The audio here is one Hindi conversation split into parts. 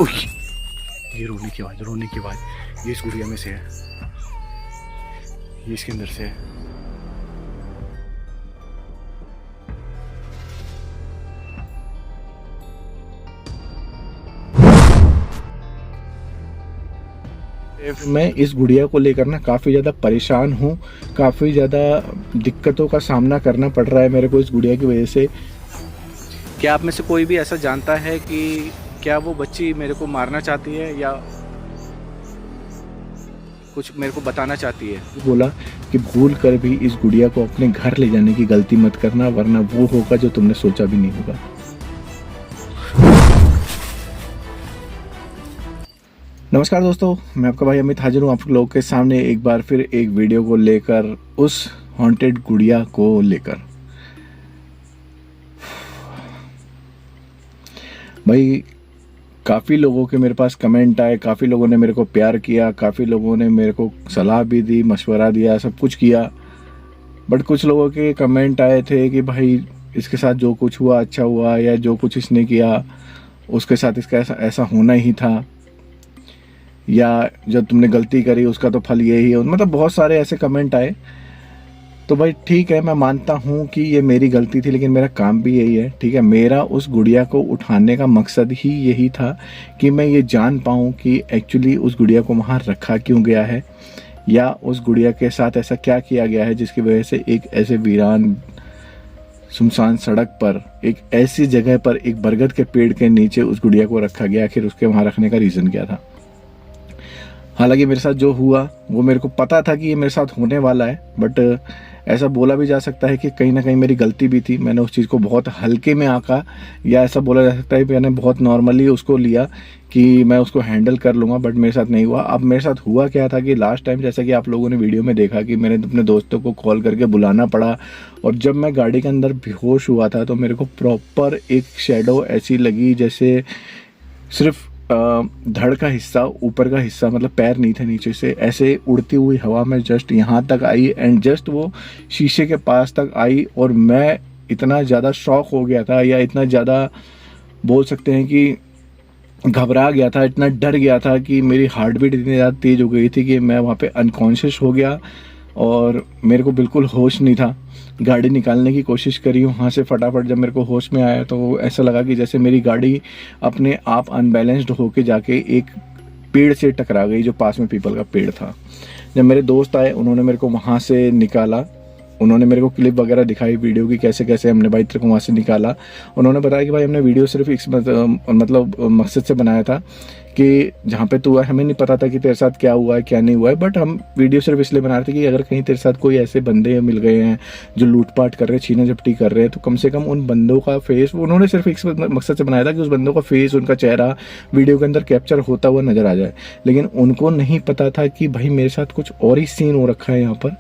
ओह, ये रोने की आवाज़, ये इस गुड़िया में से है, ये इसके अंदर से है। मैं इस गुड़िया को लेकर ना काफ़ी ज़्यादा परेशान हूँ, काफ़ी ज़्यादा दिक्कतों का सामना करना पड़ रहा है मेरे को इस गुड़िया की वजह से। क्या आप में से कोई भी ऐसा जानता है कि क्या वो बच्ची मेरे को मारना चाहती है या कुछ मेरे को बताना चाहती है? बोला कि भूल कर भी इस गुड़िया को अपने घर ले जाने की गलती मत करना, वरना वो होगा जो तुमने सोचा भी नहीं होगा। नमस्कार दोस्तों, मैं आपका भाई अमित हाजिर हूँ आप लोगों के सामने एक बार फिर एक वीडियो को लेकर, उस हॉन्टेड गुड़िया को लेकर। भाई काफ़ी लोगों के मेरे पास कमेंट आए, काफ़ी लोगों ने मेरे को प्यार किया, काफ़ी लोगों ने मेरे को सलाह भी दी, मशवरा दिया, सब कुछ किया। बट कुछ लोगों के कमेंट आए थे कि भाई इसके साथ जो कुछ हुआ अच्छा हुआ, या जो कुछ इसने किया उसके साथ इसका ऐसा होना ही था, या जब तुमने गलती करी उसका तो फल यही है। मतलब बहुत सारे ऐसे कमेंट आए। तो भाई ठीक है, मैं मानता हूँ कि ये मेरी गलती थी, लेकिन मेरा काम भी यही है, ठीक है। मेरा उस गुड़िया को उठाने का मकसद ही यही था कि मैं ये जान पाऊँ कि एक्चुअली उस गुड़िया को वहाँ रखा क्यों गया है, या उस गुड़िया के साथ ऐसा क्या किया गया है जिसकी वजह से एक ऐसे वीरान सुनसान सड़क पर, एक ऐसी जगह पर, एक बरगद के पेड़ के नीचे उस गुड़िया को रखा गया। आखिर उसके वहाँ रखने का रीज़न क्या था? हालांकि मेरे साथ जो हुआ वो मेरे को पता था कि ये मेरे साथ होने वाला है, बट ऐसा बोला भी जा सकता है कि कहीं ना कहीं मेरी गलती भी थी। मैंने उस चीज़ को बहुत हल्के में आंका, या ऐसा बोला जा सकता है कि मैंने बहुत नॉर्मली उसको लिया कि मैं उसको हैंडल कर लूँगा, बट मेरे साथ नहीं हुआ। अब मेरे साथ हुआ क्या था कि लास्ट टाइम, जैसा कि आप लोगों ने वीडियो में देखा, कि मैंने अपने दोस्तों को कॉल करके बुलाना पड़ा, और जब मैं गाड़ी के अंदर बेहोश हुआ था तो मेरे को प्रॉपर एक शेडो ऐसी लगी जैसे सिर्फ धड़ का हिस्सा, ऊपर का हिस्सा, मतलब पैर नहीं थे, नीचे से ऐसे उड़ती हुई हवा में जस्ट यहाँ तक आई, एंड जस्ट वो शीशे के पास तक आई। और मैं इतना ज़्यादा शॉक हो गया था, या इतना ज़्यादा बोल सकते हैं कि घबरा गया था, इतना डर गया था कि मेरी हार्ट बीट इतनी ज़्यादा तेज़ हो गई थी कि मैं वहाँ पे अनकॉन्शियस हो गया और मेरे को बिल्कुल होश नहीं था। गाड़ी निकालने की कोशिश करी वहाँ से फटाफट। जब मेरे को होश में आया तो ऐसा लगा कि जैसे मेरी गाड़ी अपने आप अनबैलेंस्ड होके जाके एक पेड़ से टकरा गई, जो पास में पीपल का पेड़ था। जब मेरे दोस्त आए, उन्होंने मेरे को वहाँ से निकाला, उन्होंने मेरे को क्लिप वगैरह दिखाई वीडियो की, कैसे कैसे हमने भाई तेरे को वहाँ से निकाला। उन्होंने बताया कि भाई हमने वीडियो सिर्फ एक मतलब मकसद से बनाया था कि जहाँ पे तू है, हमें नहीं पता था कि तेरे साथ क्या हुआ है क्या नहीं हुआ है, बट हम वीडियो सिर्फ इसलिए बना रहे थे कि अगर कहीं तेरे साथ कोई ऐसे बंदे मिल गए हैं जो लूटपाट कर रहे हैं, छीना झपटी कर रहे हैं, तो कम से कम उन बंदों का फेस, उन्होंने सिर्फ एक मकसद से बनाया था कि उस बंदों का फेस, उनका चेहरा वीडियो के अंदर कैप्चर होता हुआ नजर आ जाए। लेकिन उनको नहीं पता था कि भाई मेरे साथ कुछ और ही सीन हो रखा है यहाँ पर।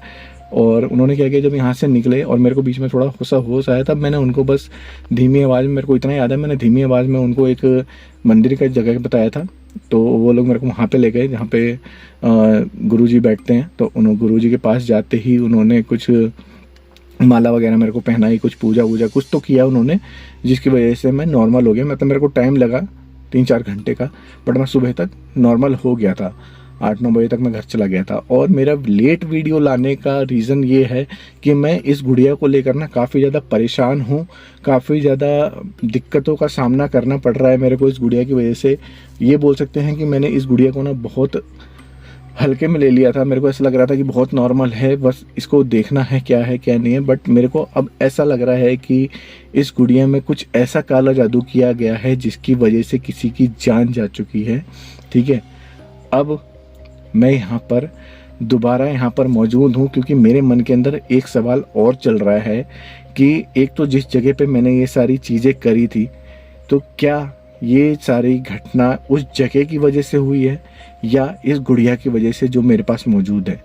और उन्होंने क्या किया, जब यहाँ से निकले और मेरे को बीच में थोड़ा होश आया, तब मैंने उनको बस धीमी आवाज़ में, मेरे को इतना याद है, मैंने धीमी आवाज़ में उनको एक मंदिर का जगह बताया था। तो वो लोग मेरे को वहाँ पे ले गए जहाँ पे गुरुजी बैठते हैं। तो उन गुरुजी के पास जाते ही उन्होंने कुछ माला वगैरह मेरे को पहनाई, कुछ पूजा वूजा कुछ तो किया उन्होंने, जिसकी वजह से मैं नॉर्मल हो गया। मतलब मेरे को टाइम लगा 3-4 घंटे का, बट मैं सुबह तक नॉर्मल हो गया था। 8-9 बजे तक मैं घर चला गया था। और मेरा लेट वीडियो लाने का रीज़न ये है कि मैं इस गुड़िया को लेकर ना काफ़ी ज़्यादा परेशान हूँ, काफ़ी ज़्यादा दिक्कतों का सामना करना पड़ रहा है मेरे को इस गुड़िया की वजह से। ये बोल सकते हैं कि मैंने इस गुड़िया को ना बहुत हल्के में ले लिया था। मेरे को ऐसा लग रहा था कि बहुत नॉर्मल है, बस इसको देखना है क्या नहीं है। बट मेरे को अब ऐसा लग रहा है कि इस गुड़िया में कुछ ऐसा काला जादू किया गया है जिसकी वजह से किसी की जान जा चुकी है, ठीक है। अब मैं यहाँ पर दोबारा यहाँ पर मौजूद हूँ क्योंकि मेरे मन के अंदर एक सवाल और चल रहा है कि एक तो जिस जगह पे मैंने ये सारी चीज़ें करी थी, तो क्या ये सारी घटना उस जगह की वजह से हुई है या इस गुड़िया की वजह से जो मेरे पास मौजूद है।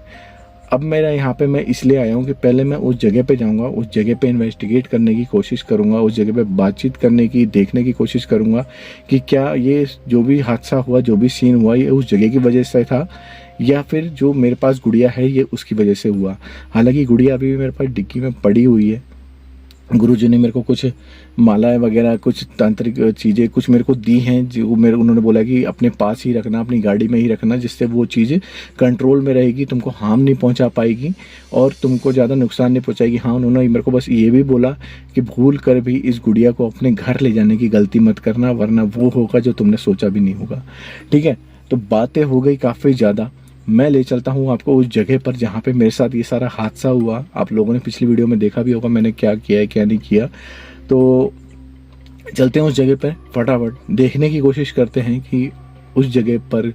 अब मेरा यहाँ पे मैं इसलिए आया हूँ कि पहले मैं उस जगह पे जाऊँगा, उस जगह पे इन्वेस्टिगेट करने की कोशिश करूँगा, उस जगह पे बातचीत करने की, देखने की कोशिश करूँगा कि क्या ये जो भी हादसा हुआ, जो भी सीन हुआ, ये उस जगह की वजह से था या फिर जो मेरे पास गुड़िया है ये उसकी वजह से हुआ। हालांकि गुड़िया अभी भी मेरे पास डिक्की में पड़ी हुई है, गुरुजी ने मेरे को कुछ मालाएं वगैरह, कुछ तांत्रिक चीज़ें कुछ मेरे को दी हैं, जो उन्होंने बोला कि अपने पास ही रखना, अपनी गाड़ी में ही रखना, जिससे वो चीज़ कंट्रोल में रहेगी, तुमको हार्म नहीं पहुंचा पाएगी और तुमको ज़्यादा नुकसान नहीं पहुंचाएगी। हाँ, उन्होंने मेरे को बस ये भी बोला कि भूल कर भी इस गुड़िया को अपने घर ले जाने की गलती मत करना, वरना वो होगा जो तुमने सोचा भी नहीं होगा। ठीक है, तो बातें हो गई काफ़ी ज़्यादा। मैं ले चलता हूँ आपको उस जगह पर जहाँ पे मेरे साथ ये सारा हादसा हुआ। आप लोगों ने पिछली वीडियो में देखा भी होगा मैंने क्या किया है क्या नहीं किया। तो चलते हैं उस जगह पर, फटाफट देखने की कोशिश करते हैं कि उस जगह पर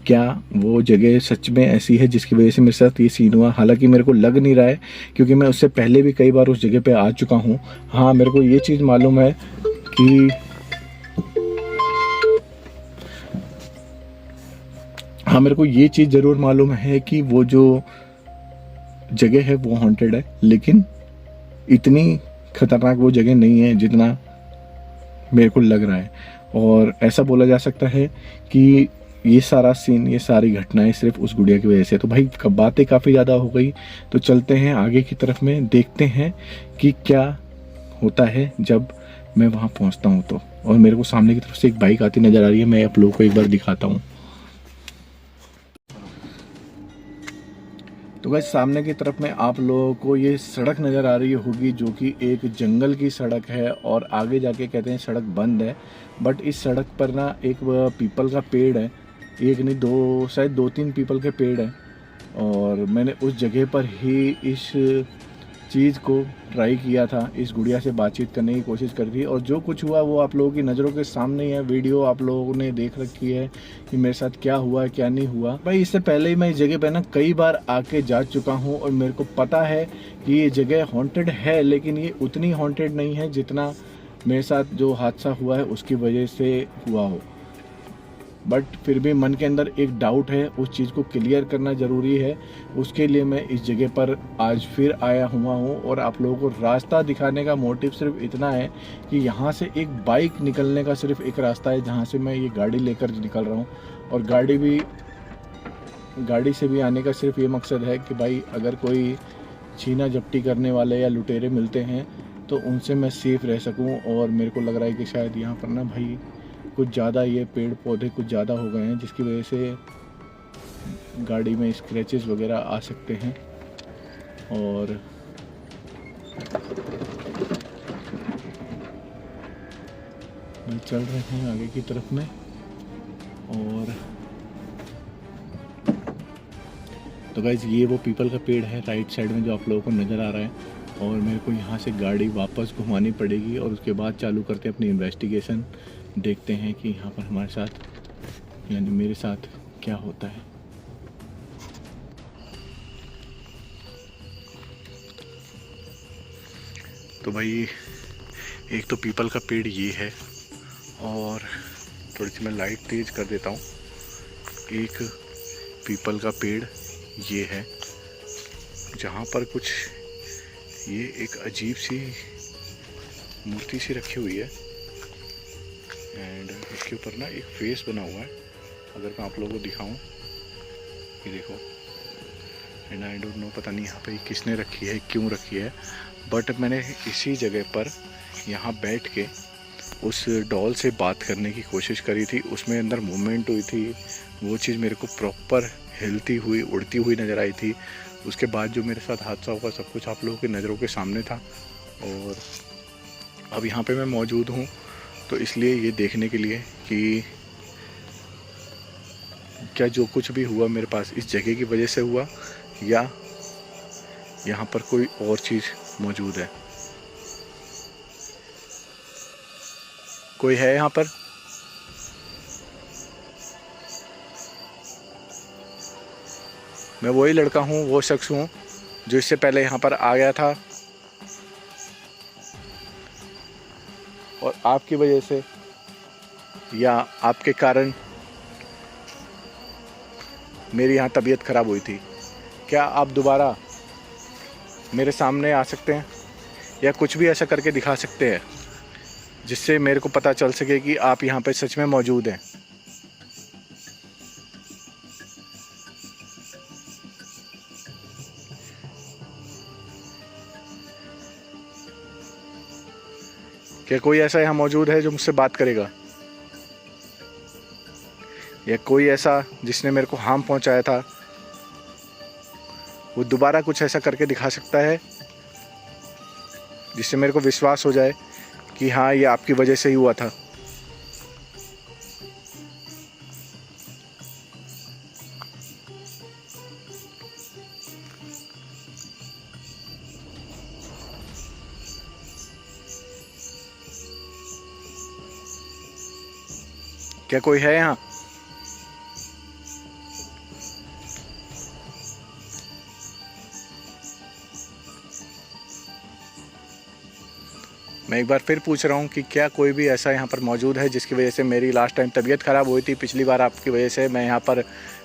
क्या वो जगह सच में ऐसी है जिसकी वजह से मेरे साथ ये सीन हुआ। हालांकि मेरे को लग नहीं रहा है, क्योंकि मैं उससे पहले भी कई बार उस जगह पे आ चुका हूँ। हाँ, मेरे को ये चीज़ मालूम है कि हाँ, मेरे को ये चीज़ ज़रूर मालूम है कि वो जो जगह है वो हॉन्टेड है, लेकिन इतनी खतरनाक वो जगह नहीं है जितना मेरे को लग रहा है। और ऐसा बोला जा सकता है कि ये सारा सीन, ये सारी घटनाएं सिर्फ उस गुड़िया की वजह से। तो भाई बातें काफ़ी ज़्यादा हो गई, तो चलते हैं आगे की तरफ में, देखते हैं कि क्या होता है जब मैं वहाँ पहुँचता हूँ। तो और मेरे को सामने की तरफ से एक बाइक आती नज़र आ रही है, मैं आप लोगों को एक बार दिखाता हूँ। तो गाइस, सामने की तरफ में आप लोगों को ये सड़क नज़र आ रही होगी, जो कि एक जंगल की सड़क है और आगे जाके कहते हैं सड़क बंद है। बट इस सड़क पर ना एक पीपल का पेड़ है, एक नहीं दो, शायद 2-3 पीपल के पेड़ हैं। और मैंने उस जगह पर ही इस चीज़ को ट्राई किया था, इस गुड़िया से बातचीत करने की कोशिश करी थी। और जो कुछ हुआ वो आप लोगों की नज़रों के सामने ही है, वीडियो आप लोगों ने देख रखी है कि मेरे साथ क्या हुआ क्या नहीं हुआ। भाई इससे पहले ही मैं इस जगह पे ना कई बार आके जा चुका हूँ और मेरे को पता है कि ये जगह हॉन्टेड है, लेकिन ये उतनी हॉन्टेड नहीं है जितना मेरे साथ जो हादसा हुआ है उसकी वजह से हुआ हो। बट फिर भी मन के अंदर एक डाउट है, उस चीज़ को क्लियर करना ज़रूरी है। उसके लिए मैं इस जगह पर आज फिर आया हुआ हूँ और आप लोगों को रास्ता दिखाने का मोटिव सिर्फ इतना है कि यहाँ से एक बाइक निकलने का सिर्फ एक रास्ता है, जहाँ से मैं ये गाड़ी लेकर निकल रहा हूँ। और गाड़ी से भी आने का सिर्फ ये मकसद है कि भाई अगर कोई छीना झपटी करने वाले या लुटेरे मिलते हैं तो उनसे मैं सेफ रह सकूं। और मेरे को लग रहा है कि शायद यहाँ पर ना भाई कुछ ज़्यादा ये पेड़ पौधे कुछ ज़्यादा हो गए हैं, जिसकी वजह से गाड़ी में स्क्रैचेस वगैरह आ सकते हैं। और चल रहे हैं आगे की तरफ में। और तो गाइज ये वो पीपल का पेड़ है राइट साइड में जो आप लोगों को नज़र आ रहा है। और मेरे को यहाँ से गाड़ी वापस घुमानी पड़ेगी और उसके बाद चालू करते हैं अपनी इन्वेस्टिगेशन। देखते हैं कि यहाँ पर हमारे साथ यानी मेरे साथ क्या होता है। तो भाई एक तो पीपल का पेड़ ये है, और थोड़ी सी मैं लाइट तेज कर देता हूँ। एक पीपल का पेड़ ये है जहाँ पर कुछ ये एक अजीब सी मूर्ति सी रखी हुई है एंड इसके ऊपर ना एक फेस बना हुआ है। अगर मैं आप लोगों को दिखाऊं, ये देखो। एंड आई डोंट नो, पता नहीं यहाँ पे किसने रखी है, क्यों रखी है। बट मैंने इसी जगह पर यहाँ बैठ के उस डॉल से बात करने की कोशिश करी थी, उसमें अंदर मूवमेंट हुई थी, वो चीज़ मेरे को प्रॉपर हिलती हुई उड़ती हुई नज़र आई थी। उसके बाद जो मेरे साथ हादसा हुआ सब कुछ आप लोगों की नज़रों के सामने था। और अब यहाँ पे मैं मौजूद हूँ तो इसलिए ये देखने के लिए कि क्या जो कुछ भी हुआ मेरे पास इस जगह की वजह से हुआ या यहाँ पर कोई और चीज़ मौजूद है। कोई है यहाँ पर? मैं वही लड़का हूँ, वो शख्स हूँ जो इससे पहले यहाँ पर आ गया था और आपकी वजह से या आपके कारण मेरी यहाँ तबीयत ख़राब हुई थी। क्या आप दोबारा मेरे सामने आ सकते हैं या कुछ भी ऐसा करके दिखा सकते हैं जिससे मेरे को पता चल सके कि आप यहाँ पे सच में मौजूद हैं? क्या कोई ऐसा यहाँ मौजूद है जो मुझसे बात करेगा, या कोई ऐसा जिसने मेरे को हार्म पहुंचाया था वो दोबारा कुछ ऐसा करके दिखा सकता है जिससे मेरे को विश्वास हो जाए कि हाँ ये आपकी वजह से ही हुआ था। क्या कोई है यहाँ? मैं एक बार फिर पूछ रहा हूँ कि क्या कोई भी ऐसा यहाँ पर मौजूद है जिसकी वजह से मेरी लास्ट टाइम तबीयत ख़राब हुई थी। पिछली बार आपकी वजह से मैं यहाँ पर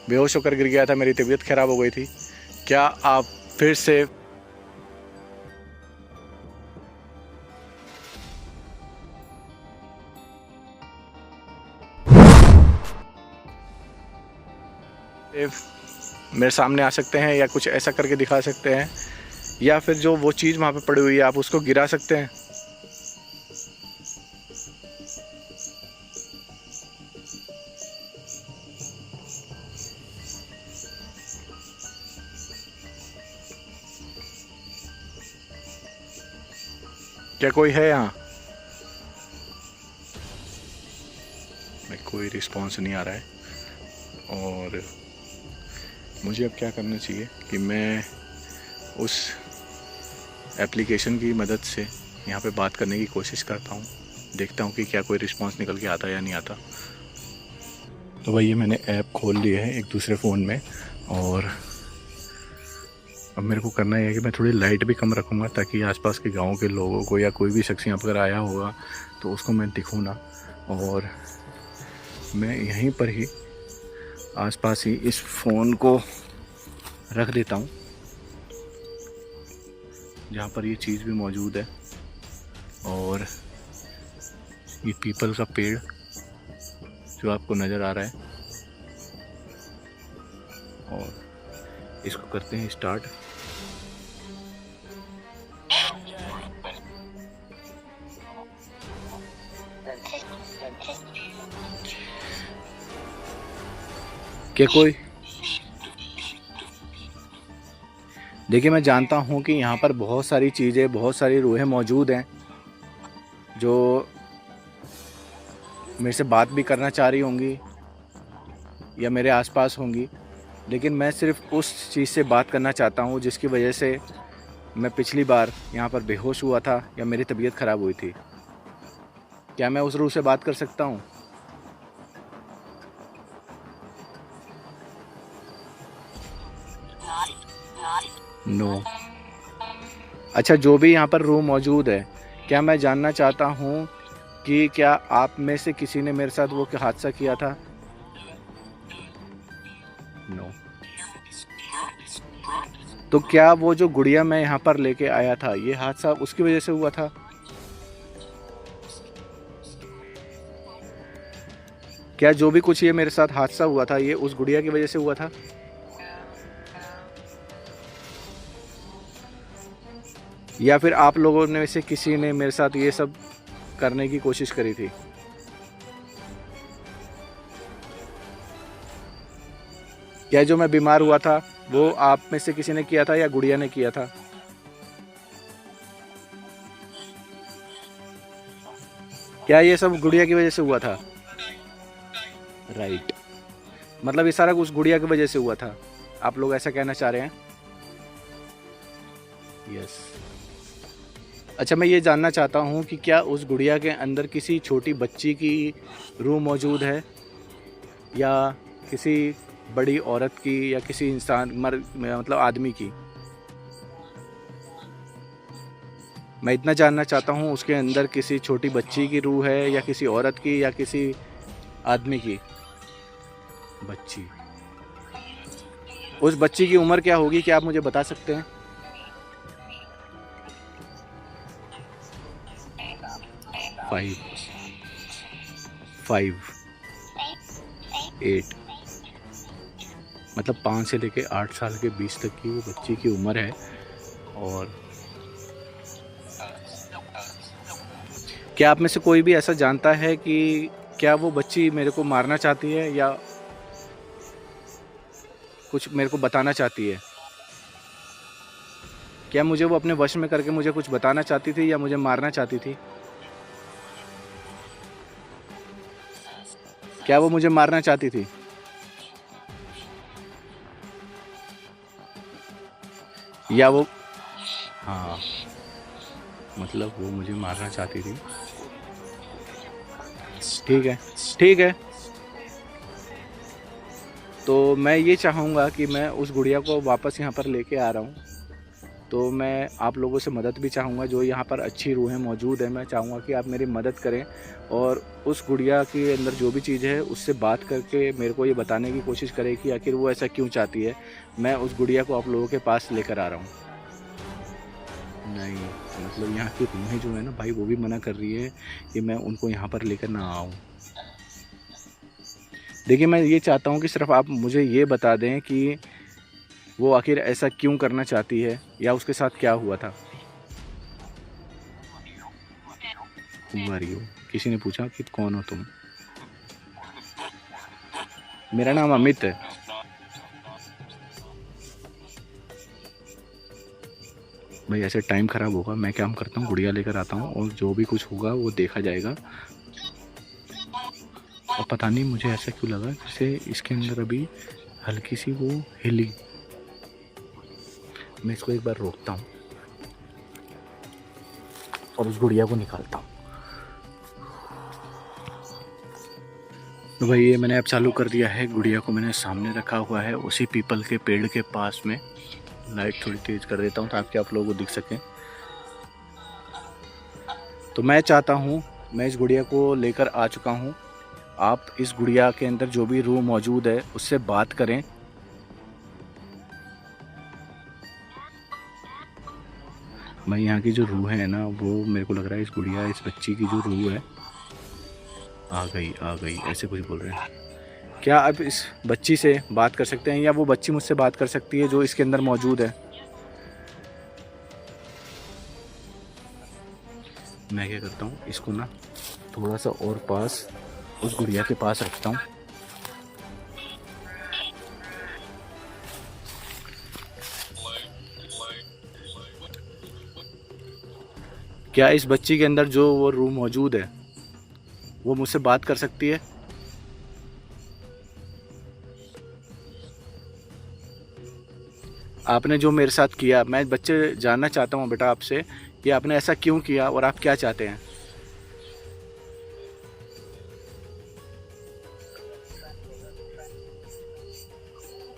बेहोश होकर गिर गया था, मेरी तबीयत ख़राब हो गई थी। क्या आप फिर से मेरे सामने आ सकते हैं या कुछ ऐसा करके दिखा सकते हैं, या फिर जो वो चीज़ वहाँ पे पड़ी हुई है आप उसको गिरा सकते हैं? क्या कोई है यहाँ? कोई रिस्पॉन्स नहीं आ रहा है। और मुझे अब क्या करना चाहिए कि मैं उस एप्लीकेशन की मदद से यहाँ पे बात करने की कोशिश करता हूँ, देखता हूँ कि क्या कोई रिस्पांस निकल के आता है या नहीं आता। तो भाई ये मैंने ऐप खोल ली है एक दूसरे फ़ोन में, और अब मेरे को करना है कि मैं थोड़ी लाइट भी कम रखूँगा ताकि आसपास के गांव के लोगों को या कोई भी शख्स यहाँ पर आया होगा तो उसको मैं दिखूँ ना। और मैं यहीं पर ही आसपास ही इस फ़ोन को रख देता हूँ जहाँ पर ये चीज़ भी मौजूद है। और ये पीपल का पेड़ जो आपको नज़र आ रहा है, और इसको करते हैं स्टार्ट। क्या कोई? देखिए मैं जानता हूँ कि यहाँ पर बहुत सारी चीज़ें, बहुत सारी रूहें मौजूद हैं जो मेरे से बात भी करना चाह रही होंगी या मेरे आसपास होंगी, लेकिन मैं सिर्फ उस चीज़ से बात करना चाहता हूँ जिसकी वजह से मैं पिछली बार यहाँ पर बेहोश हुआ था या मेरी तबीयत ख़राब हुई थी। क्या मैं उस रूह से बात कर सकता हूँ? नो। अच्छा, जो भी यहाँ पर रूह मौजूद है, क्या मैं जानना चाहता हूँ कि क्या आप में से किसी ने मेरे साथ वो हादसा किया था? नो। तो क्या वो जो गुड़िया मैं यहाँ पर लेके आया था, ये हादसा उसकी वजह से हुआ था? क्या जो भी कुछ ये मेरे साथ हादसा हुआ था ये उस गुड़िया की वजह से हुआ था? या फिर आप लोगों में से किसी ने मेरे साथ ये सब करने की कोशिश करी थी? क्या जो मैं बीमार हुआ था वो आप में से किसी ने किया था या गुड़िया ने किया था? क्या ये सब गुड़िया की वजह से हुआ था? राइट। मतलब ये सारा कुछ गुड़िया की वजह से हुआ था, आप लोग ऐसा कहना चाह रहे हैं? यस। अच्छा, मैं ये जानना चाहता हूँ कि क्या उस गुड़िया के अंदर किसी छोटी बच्ची की रूह मौजूद है, या किसी बड़ी औरत की, या किसी इंसान मतलब आदमी की? मैं इतना जानना चाहता हूँ उसके अंदर किसी छोटी बच्ची की रूह है, या किसी औरत की, या किसी आदमी की? बच्ची। उस बच्ची की उम्र क्या होगी, क्या आप मुझे बता सकते हैं? फाइव 8, मतलब 5 से लेके 8 साल के बीच तक की वो बच्ची की उम्र है। और क्या आप में से कोई भी ऐसा जानता है कि क्या वो बच्ची मेरे को मारना चाहती है या कुछ मेरे को बताना चाहती है? क्या मुझे वो अपने वश में करके मुझे कुछ बताना चाहती थी या मुझे मारना चाहती थी? क्या वो मुझे मारना चाहती थी? या वो, हाँ, मतलब वो मुझे मारना चाहती थी। ठीक है, ठीक है। तो मैं ये चाहूँगा कि मैं उस गुड़िया को वापस यहाँ पर लेके आ रहा हूँ। तो मैं आप लोगों से मदद भी चाहूँगा, जो यहाँ पर अच्छी रूहें मौजूद हैं, मैं चाहूँगा कि आप मेरी मदद करें और उस गुड़िया के अंदर जो भी चीज़ है उससे बात करके मेरे को ये बताने की कोशिश करें कि आखिर वो ऐसा क्यों चाहती है। मैं उस गुड़िया को आप लोगों के पास लेकर आ रहा हूँ। नहीं, मतलब यहाँ की रूहें जो है ना भाई, वो भी मना कर रही है कि मैं उनको यहाँ पर लेकर ना आऊँ। देखिए, मैं ये चाहता हूँ कि सिर्फ आप मुझे ये बता दें कि वो आखिर ऐसा क्यों करना चाहती है या उसके साथ क्या हुआ था। Who are you? किसी ने पूछा कि कौन हो तुम? मेरा नाम अमित है। भाई ऐसे टाइम ख़राब होगा, मैं काम करता हूँ, गुड़िया लेकर आता हूँ और जो भी कुछ होगा वो देखा जाएगा। और पता नहीं मुझे ऐसा क्यों लगा जैसे इसके अंदर अभी हल्की सी वो हिली। मैं इसको एक बार रोकता हूँ और उस गुड़िया को निकालता हूँ। तो भाई ये मैंने अब चालू कर दिया है। गुड़िया को मैंने सामने रखा हुआ है उसी पीपल के पेड़ के पास में। लाइट थोड़ी तेज़ कर देता हूँ ताकि आप लोगों को दिख सके। तो मैं चाहता हूँ, मैं इस गुड़िया को लेकर आ चुका हूँ। आप इस गुड़िया के अंदर जो भी रूह मौजूद है उससे बात करें। भाई यहाँ की जो रूह है ना, वो मेरे को लग रहा है इस बच्ची की जो रूह है आ गई ऐसे कुछ बोल रहे हैं। क्या आप इस बच्ची से बात कर सकते हैं या वो बच्ची मुझसे बात कर सकती है जो इसके अंदर मौजूद है? मैं क्या करता हूँ, इसको ना थोड़ा सा और पास उस गुड़िया के पास रखता हूँ। क्या इस बच्ची के अंदर जो वो रूह मौजूद है वो मुझसे बात कर सकती है? आपने जो मेरे साथ किया, मैं बच्चे जानना चाहता हूँ बेटा आपसे कि आपने ऐसा क्यों किया और आप क्या चाहते हैं?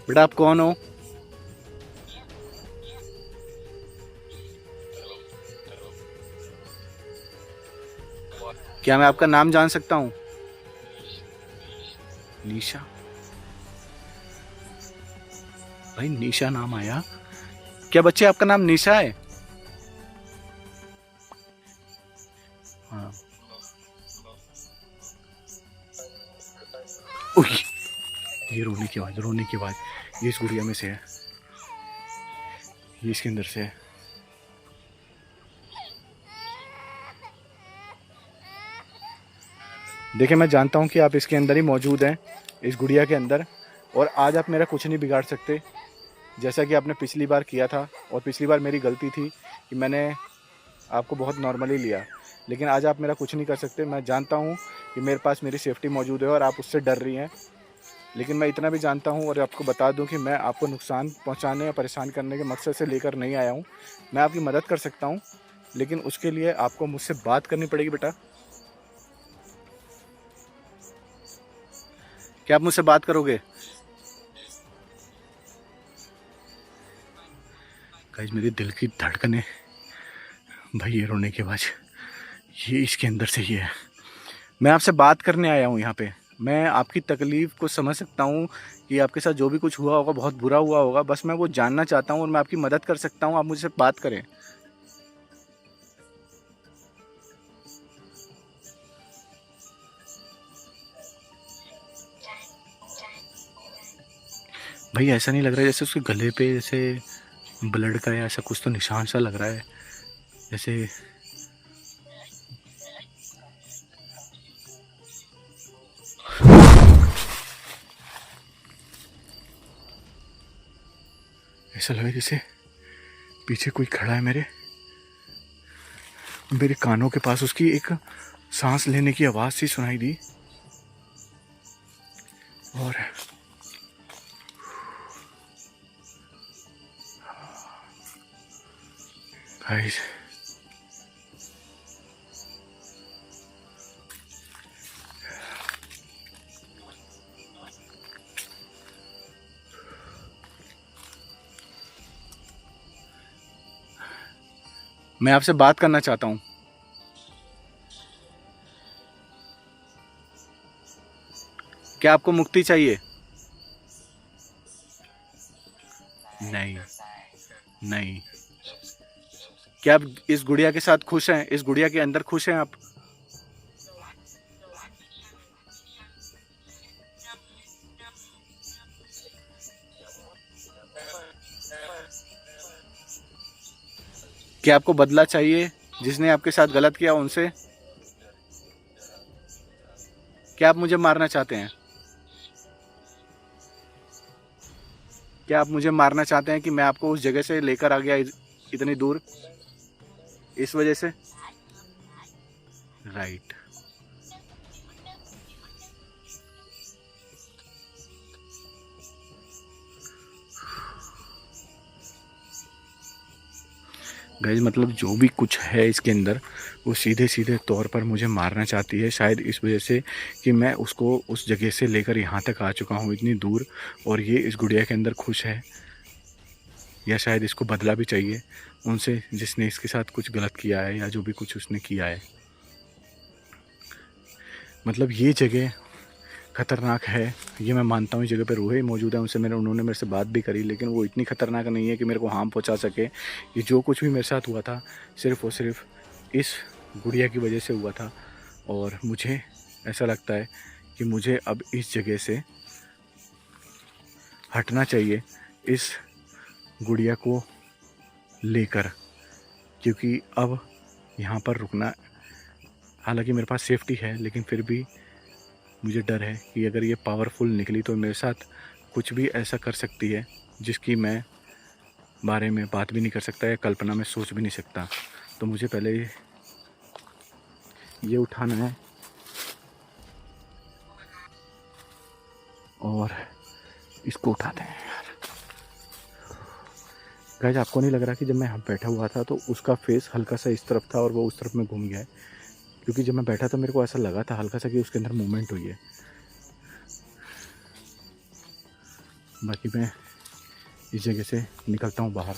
बेटा आप कौन हो? क्या मैं आपका नाम जान सकता हूँ? निशा। भाई निशा नाम आया। क्या बच्चे आपका नाम निशा है? हाँ। ये रोने की आवाज़ ये इस गुड़िया में से है, ये इसके अंदर से है। देखिए, मैं जानता हूँ कि आप इसके अंदर ही मौजूद हैं, इस गुड़िया के अंदर, और आज आप मेरा कुछ नहीं बिगाड़ सकते, जैसा कि आपने पिछली बार किया था। और पिछली बार मेरी गलती थी कि मैंने आपको बहुत नॉर्मली लिया, लेकिन आज आप मेरा कुछ नहीं कर सकते। मैं जानता हूँ कि मेरे पास मेरी सेफ्टी मौजूद है और आप उससे डर रही हैं, लेकिन मैं इतना भी जानता हूँ और आपको बता दूँ कि मैं आपको नुकसान पहुँचाने या परेशान करने के मकसद से लेकर नहीं आया हूँ। मैं आपकी मदद कर सकता हूँ, लेकिन उसके लिए आपको मुझसे बात करनी पड़ेगी बेटा। क्या आप मुझसे बात करोगे? गाइस, मेरे दिल की धड़कनें, भाई ये रोने की आवाज़, ये इसके अंदर से ही है। मैं आपसे बात करने आया हूँ यहाँ पे। मैं आपकी तकलीफ़ को समझ सकता हूँ कि आपके साथ जो भी कुछ हुआ होगा बहुत बुरा हुआ होगा, बस मैं वो जानना चाहता हूँ और मैं आपकी मदद कर सकता हूँ। आप मुझसे बात करें। भाई ऐसा नहीं लग रहा है जैसे उसके गले पे जैसे ब्लड का या ऐसा कुछ तो निशान सा लग रहा है, जैसे ऐसा लगा जैसे पीछे कोई खड़ा है मेरे कानों के पास। उसकी एक सांस लेने की आवाज़ सी सुनाई दी। और गाइस मैं आपसे बात करना चाहता हूँ। क्या आपको मुक्ति चाहिए? नहीं नहीं। क्या आप इस गुड़िया के साथ खुश हैं? इस गुड़िया के अंदर खुश हैं आप? क्या आपको बदला चाहिए जिसने आपके साथ गलत किया उनसे? क्या आप मुझे मारना चाहते हैं? क्या आप मुझे मारना चाहते हैं कि मैं आपको उस जगह से लेकर आ गया इतनी दूर इस वजह से? राइट। गाइस मतलब जो भी कुछ है इसके अंदर वो सीधे सीधे तौर पर मुझे मारना चाहती है, शायद इस वजह से कि मैं उसको उस जगह से लेकर यहाँ तक आ चुका हूँ इतनी दूर, और ये इस गुड़िया के अंदर खुश है। या शायद इसको बदला भी चाहिए उनसे जिसने इसके साथ कुछ गलत किया है या जो भी कुछ उसने किया है। मतलब ये जगह ख़तरनाक है, ये मैं मानता हूँ। इस जगह पे रूहें मौजूद हैं, उन्होंने मेरे से बात भी करी, लेकिन वो इतनी ख़तरनाक नहीं है कि मेरे को हार्म पहुँचा सके। ये जो कुछ भी मेरे साथ हुआ था सिर्फ़ और सिर्फ इस गुड़िया की वजह से हुआ था। और मुझे ऐसा लगता है कि मुझे अब इस जगह से हटना चाहिए इस गुड़िया को लेकर, क्योंकि अब यहाँ पर रुकना, हालांकि मेरे पास सेफ्टी है लेकिन फिर भी मुझे डर है कि अगर ये पावरफुल निकली तो मेरे साथ कुछ भी ऐसा कर सकती है जिसकी मैं बारे में बात भी नहीं कर सकता या कल्पना में सोच भी नहीं सकता। तो मुझे पहले ये उठाना है और इसको उठाते हैं यार। गाइस आपको नहीं लग रहा कि जब मैं यहाँ बैठा हुआ था तो उसका फेस हल्का सा इस तरफ था और वो उस तरफ में घूम गया है? क्योंकि जब मैं बैठा था मेरे को ऐसा लगा था हल्का सा कि उसके अंदर मूवमेंट हुई है। बाकी मैं इस जगह से निकलता हूँ बाहर।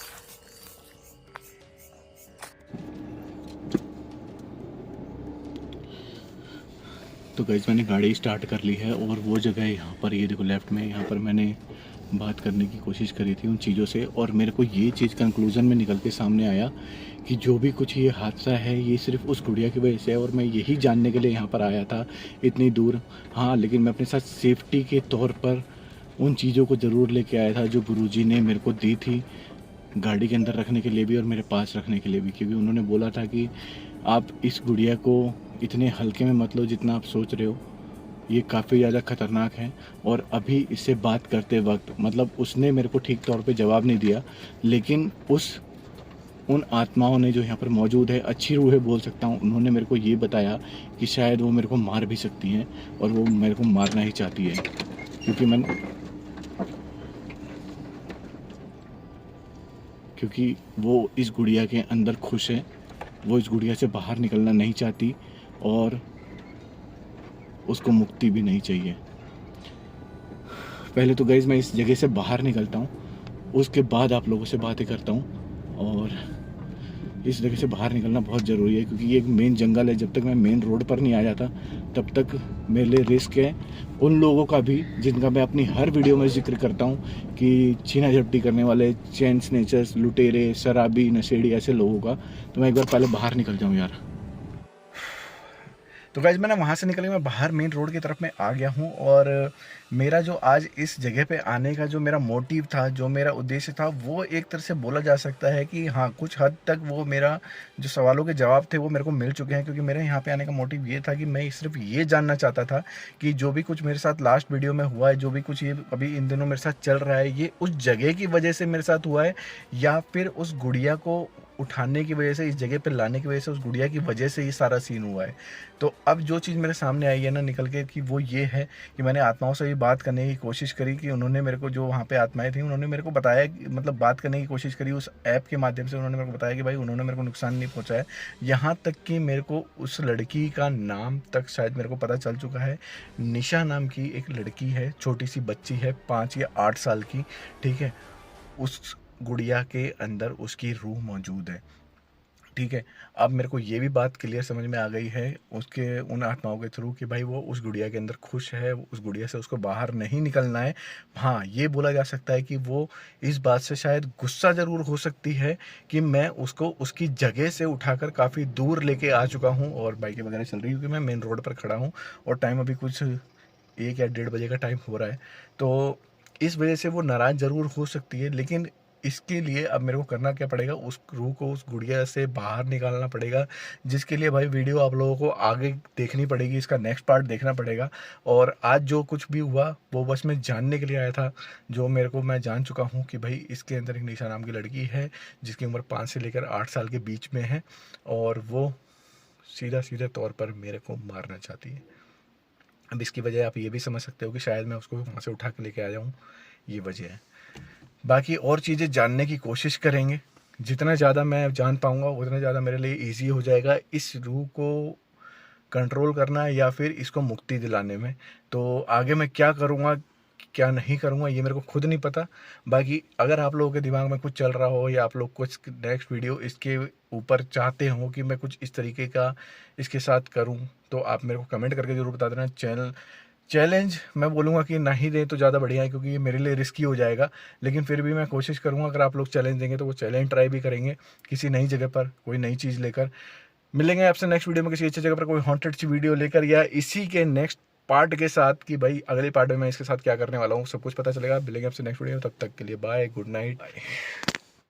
तो गाइस मैंने गाड़ी स्टार्ट कर ली है और वो जगह यहाँ पर, ये देखो लेफ़्ट में, यहाँ पर मैंने बात करने की कोशिश करी थी उन चीज़ों से, और मेरे को ये चीज़ कंक्लूज़न में निकल के सामने आया कि जो भी कुछ ये हादसा है ये सिर्फ उस गुड़िया की वजह से है, और मैं यही जानने के लिए यहाँ पर आया था इतनी दूर। हाँ, लेकिन मैं अपने साथ सेफ्टी के तौर पर उन चीज़ों को ज़रूर लेके आया था जो गुरुजी ने मेरे को दी थी, गाड़ी के अंदर रखने के लिए भी और मेरे पास रखने के लिए भी। क्योंकि उन्होंने बोला था कि आप इस गुड़िया को इतने हल्के में मत लो जितना आप सोच रहे हो, ये काफ़ी ज़्यादा ख़तरनाक है। और अभी इससे बात करते वक्त मतलब उसने मेरे को ठीक तौर पे जवाब नहीं दिया, लेकिन उन आत्माओं ने जो यहाँ पर मौजूद है, अच्छी रूहें बोल सकता हूँ, उन्होंने मेरे को ये बताया कि शायद वो मेरे को मार भी सकती हैं और वो मेरे को मारना ही चाहती है। क्योंकि वो इस गुड़िया के अंदर खुश है, वो इस गुड़िया से बाहर निकलना नहीं चाहती और उसको मुक्ति भी नहीं चाहिए। पहले तो गाइस मैं इस जगह से बाहर निकलता हूँ, उसके बाद आप लोगों से बातें करता हूँ। और इस जगह से बाहर निकलना बहुत ज़रूरी है क्योंकि ये एक मेन जंगल है। जब तक मैं मेन रोड पर नहीं आ जाता तब तक मेरे लिए रिस्क है उन लोगों का भी जिनका मैं अपनी हर वीडियो में जिक्र करता हूँ कि छीना झपटी करने वाले, चैन स्नेचर्स, लुटेरे, शराबी, नशेड़ी, ऐसे लोगों का। तो मैं एक बार पहले बाहर निकल जाऊँ यार। तो गाइज मैं ना वहाँ से निकल के मैं बाहर मेन रोड की तरफ मैं आ गया हूँ। और मेरा जो आज इस जगह पे आने का जो मेरा मोटिव था, जो मेरा उद्देश्य था, वो एक तरह से बोला जा सकता है कि हाँ, कुछ हद तक वो मेरा जो सवालों के जवाब थे वो मेरे को मिल चुके हैं। क्योंकि मेरे यहाँ पे आने का मोटिव ये था कि मैं सिर्फ ये जानना चाहता था कि जो भी कुछ मेरे साथ लास्ट वीडियो में हुआ है, जो भी कुछ ये अभी इन दिनों मेरे साथ चल रहा है, ये उस जगह की वजह से मेरे साथ हुआ है या फिर उस गुड़िया को उठाने की वजह से, इस जगह पे लाने की वजह से, उस गुड़िया की वजह से ये सारा सीन हुआ है। तो अब जो चीज़ मेरे सामने आई है ना निकल के, कि वो ये है कि मैंने आत्माओं से भी बात करने की कोशिश करी, कि उन्होंने मेरे को, जो वहाँ पे आत्माएं थी, उन्होंने मेरे को बताया, मतलब बात करने की कोशिश करी उस ऐप के माध्यम से। उन्होंने मेरे को बताया कि भाई उन्होंने मेरे को नुकसान नहीं पहुँचाया। यहाँ तक कि मेरे को उस लड़की का नाम तक शायद मेरे को पता चल चुका है। निशा नाम की एक लड़की है, छोटी सी बच्ची है, 5 या 8 साल की, ठीक है। उस गुड़िया के अंदर उसकी रूह मौजूद है, ठीक है। अब मेरे को ये भी बात क्लियर समझ में आ गई है उसके उन आत्माओं के थ्रू कि भाई वो उस गुड़िया के अंदर खुश है, उस गुड़िया से उसको बाहर नहीं निकलना है। हाँ, ये बोला जा सकता है कि वो इस बात से शायद गुस्सा ज़रूर हो सकती है कि मैं उसको उसकी जगह से उठाकर काफ़ी दूर लेके आ चुका हूँ और बाइकें वगैरह चल रही है, क्योंकि मैं मेन रोड पर खड़ा हूँ और टाइम अभी कुछ 1 या 1:30 बजे का टाइम हो रहा है। तो इस वजह से वो नाराज़ ज़रूर हो सकती है, लेकिन इसके लिए अब मेरे को करना क्या पड़ेगा, उस रूह को उस गुड़िया से बाहर निकालना पड़ेगा, जिसके लिए भाई वीडियो आप लोगों को आगे देखनी पड़ेगी, इसका नेक्स्ट पार्ट देखना पड़ेगा। और आज जो कुछ भी हुआ वो बस मैं जानने के लिए आया था, जो मेरे को मैं जान चुका हूँ कि भाई इसके अंदर एक निशा नाम की लड़की है, जिसकी उम्र 5 से लेकर 8 साल के बीच में है, और वो सीधा सीधे तौर पर मेरे को मारना चाहती है। अब इसकी वजह आप ये भी समझ सकते हो कि शायद मैं उसको वहाँ से उठा के लेके आ जाऊँ, ये वजह है। बाकी और चीज़ें जानने की कोशिश करेंगे, जितना ज़्यादा मैं जान पाऊँगा उतना ज़्यादा मेरे लिए ईज़ी हो जाएगा इस रूह को कंट्रोल करना या फिर इसको मुक्ति दिलाने में। तो आगे मैं क्या करूँगा, क्या नहीं करूँगा, ये मेरे को खुद नहीं पता। बाकी अगर आप लोगों के दिमाग में कुछ चल रहा हो या आप लोग कुछ नेक्स्ट वीडियो इसके ऊपर चाहते हो कि मैं कुछ इस तरीके का इसके साथ करूँ, तो आप मेरे को कमेंट करके ज़रूर बता देना। चैलेंज मैं बोलूँगा कि ना ही दें तो ज़्यादा बढ़िया है, क्योंकि ये मेरे लिए रिस्की हो जाएगा। लेकिन फिर भी मैं कोशिश करूँगा, अगर आप लोग चैलेंज देंगे तो वो चैलेंज ट्राई भी करेंगे किसी नई जगह पर, कोई नई चीज़ लेकर। मिलेंगे आपसे नेक्स्ट वीडियो में किसी अच्छी जगह पर कोई हॉन्टेड सी वीडियो लेकर, या इसी के नेक्स्ट पार्ट के साथ, कि भाई अगले पार्ट में मैं इसके साथ क्या करने वाला हूँ, सब कुछ पता चलेगा। मिलेंगे आपसे नेक्स्ट वीडियो में, तब तक के लिए बाय, गुड नाइट।